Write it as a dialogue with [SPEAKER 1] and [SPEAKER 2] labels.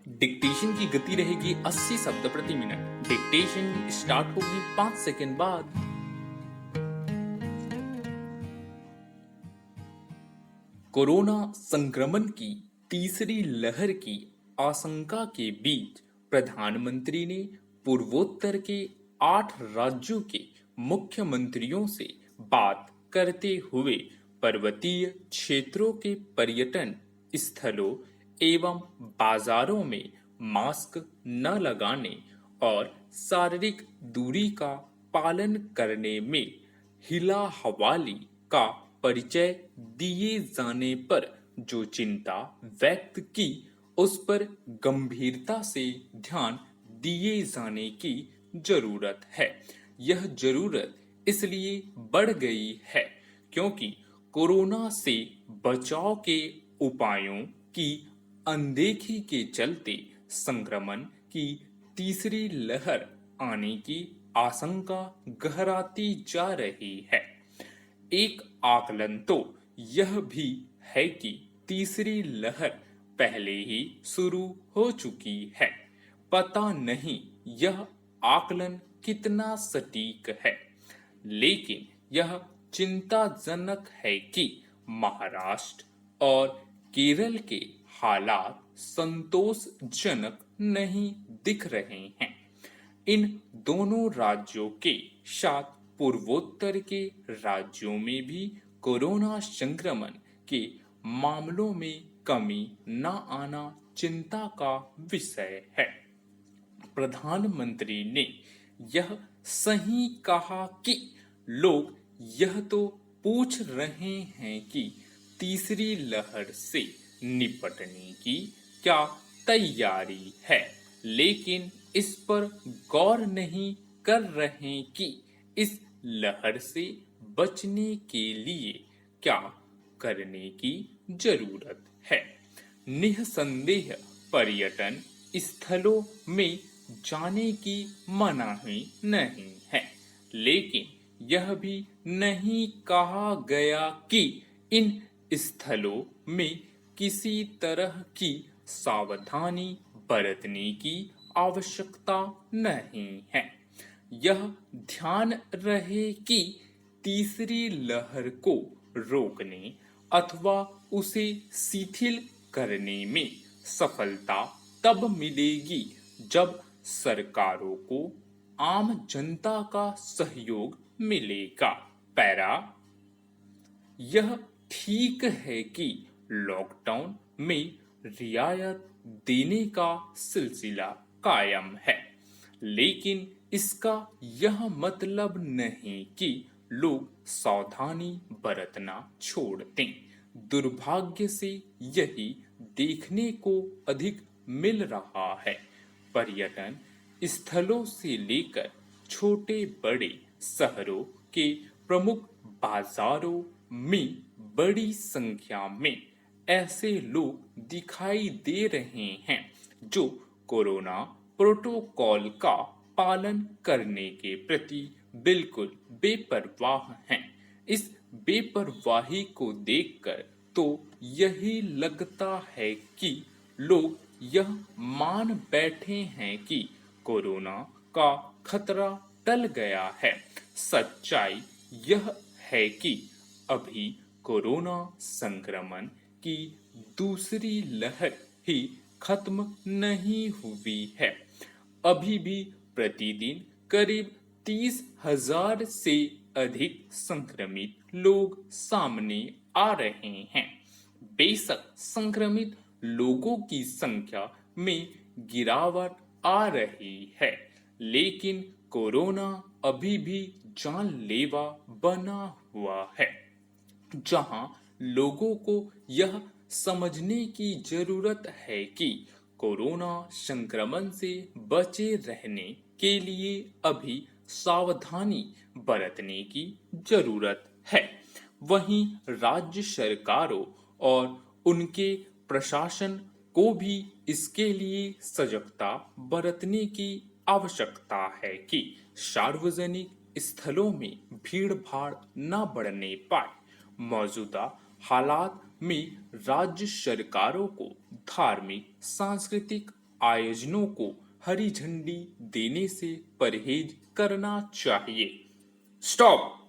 [SPEAKER 1] Dictation की गति रहेगी 80 शब्द प्रति मिनट। डिक्टेशन स्टार्ट होगी 5 सेकंड बाद। कोरोना संक्रमण की तीसरी लहर की आशंका के बीच प्रधानमंत्री ने पूर्वोत्तर के 8 राज्यों के मुख्यमंत्रियों से बात करते हुए पर्वतीय क्षेत्रों के पर्यटन स्थलों एवं बाजारों में मास्क न लगाने और शारीरिक दूरी का पालन करने में हिला हवाली का परिचय दिए जाने पर जो चिंता व्यक्त की, उस पर गंभीरता से ध्यान दिए जाने की जरूरत है। यह जरूरत इसलिए बढ़ गई है क्योंकि कोरोना से बचाव के उपायों की अनदेखी के चलते संक्रमण की तीसरी लहर आने की आशंका गहराती जा रही है। एक आकलन तो यह भी है कि तीसरी लहर पहले ही शुरू हो चुकी है। पता नहीं यह आकलन कितना सटीक है, लेकिन यह चिंताजनक है कि महाराष्ट्र और केरल के हालात संतोषजनक नहीं दिख रहे हैं। इन दोनों राज्यों के साथ पूर्वोत्तर के राज्यों में भी कोरोना संक्रमण के मामलों में कमी न आना चिंता का विषय है। प्रधानमंत्री ने यह सही कहा कि लोग यह तो पूछ रहे हैं कि तीसरी लहर से निपटने की क्या तैयारी है, लेकिन इस पर गौर नहीं कर रहे कि इस लहर से बचने के लिए क्या करने की जरूरत है। निसंदेह पर्यटन स्थलों में जाने की मनाही नहीं है, लेकिन यह भी नहीं कहा गया कि इन स्थलों में किसी तरह की सावधानी बरतने की आवश्यकता नहीं है। यह ध्यान रहे कि तीसरी लहर को रोकने अथवा उसे शिथिल करने में सफलता तब मिलेगी जब सरकारों को आम जनता का सहयोग मिलेगा। पैरा, यह ठीक है कि लॉकडाउन में रियायत देने का सिलसिला कायम है, लेकिन इसका यह मतलब नहीं कि लोग सावधानी बरतना छोड़ दें। दुर्भाग्य से यही देखने को अधिक मिल रहा है। पर्यटन स्थलों से लेकर छोटे बड़े शहरों के प्रमुख बाजारों में बड़ी संख्या में ऐसे लोग दिखाई दे रहे हैं जो कोरोना प्रोटोकॉल का पालन करने के प्रति बिल्कुल बेपरवाह हैं। इस बेपरवाही को देखकर तो यही लगता है कि लोग यह मान बैठे हैं कि कोरोना का खतरा टल गया है। सच्चाई यह है कि अभी कोरोना संक्रमण की दूसरी लहर ही खत्म नहीं हुई है। अभी भी प्रतिदिन करीब 30,000 से अधिक संक्रमित लोग सामने आ रहे हैं। बेशक संक्रमित लोगों की संख्या में गिरावट आ रही है, लेकिन कोरोना अभी भी जानलेवा बना हुआ है। जहां लोगों को यह समझने की जरूरत है कि कोरोना संक्रमण से बचे रहने के लिए अभी सावधानी बरतने की जरूरत है, वहीं राज्य सरकारों और उनके प्रशासन को भी इसके लिए सजगता बरतने की आवश्यकता है कि सार्वजनिक स्थलों में भीड़ भाड़ न बढ़ने पाए। मौजूदा हालात में राज्य सरकारों को धार्मिक, सांस्कृतिक आयोजनों को हरी झंडी देने से परहेज करना चाहिए। स्टॉप।